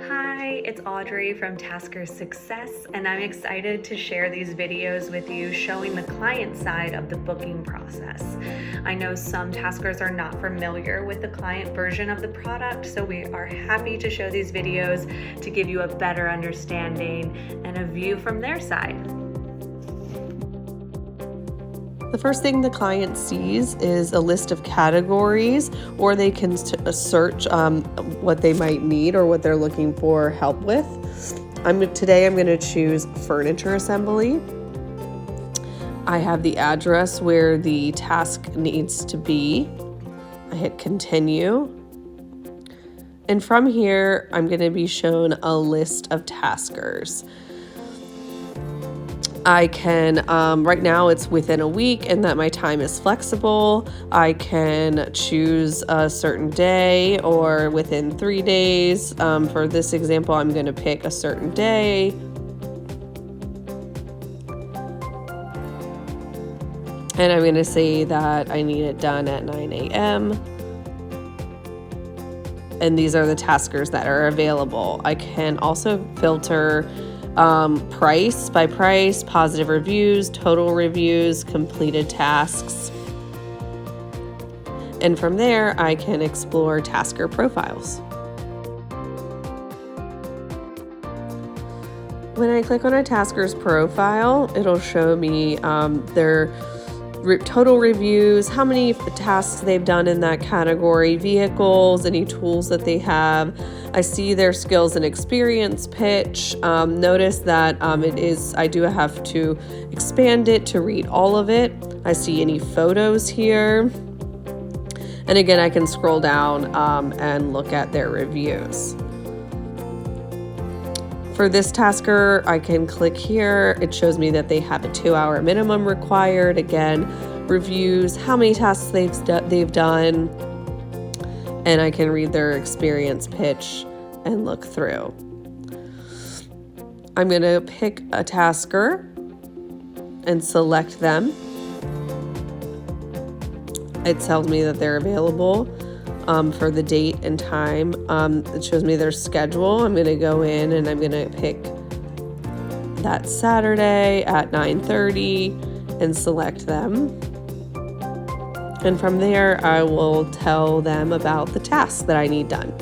Hi, it's Audrey from Tasker Success, and I'm excited to share these videos with you showing the client side of the booking process. I know some Taskers are not familiar with the client version of the product, so we are happy to show these videos to give you a better understanding and a view from their side. The first thing the client sees is a list of categories, or they can search what they might need or what they're looking for help with. Today I'm going to choose furniture assembly. I have the address where the task needs to be. I hit continue. And from here, I'm going to be shown a list of taskers. I can, right now it's within a week and that my time is flexible. I can choose a certain day or within 3 days. For this example, I'm going to pick a certain day. And I'm going to say that I need it done at 9 a.m. And these are the taskers that are available. I can also filter price by price, positive reviews, total reviews, completed tasks. And from there, I can explore tasker profiles. When I click on a tasker's profile, it'll show me their total reviews, how many tasks they've done in that category, vehicles, any tools that they have. I see their skills and experience pitch. Notice that I do have to expand it to read all of it. I see any photos here. And again, I can scroll down and look at their reviews. For this tasker, I can click here. It shows me that they have a 2-hour minimum required. Again, reviews, how many tasks they've done, and I can read their experience pitch and look through. I'm going to pick a tasker and select them. It tells me that they're available for the date and time. It shows me their schedule. I'm going to go in and I'm going to pick that Saturday at 9:30 and select them. And from there, I will tell them about the tasks that I need done.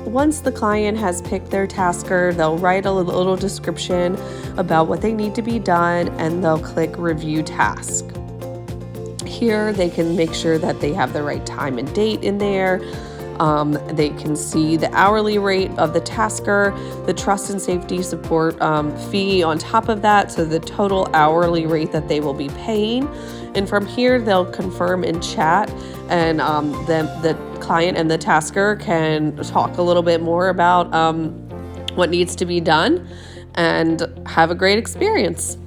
Once the client has picked their tasker, they'll write a little description about what they need to be done, and they'll click Review Task. Here, they can make sure that they have the right time and date in there. They can see the hourly rate of the tasker, the trust and safety support fee on top of that, so the total hourly rate that they will be paying. And from here, they'll confirm in chat, and the client and the tasker can talk a little bit more about what needs to be done and have a great experience.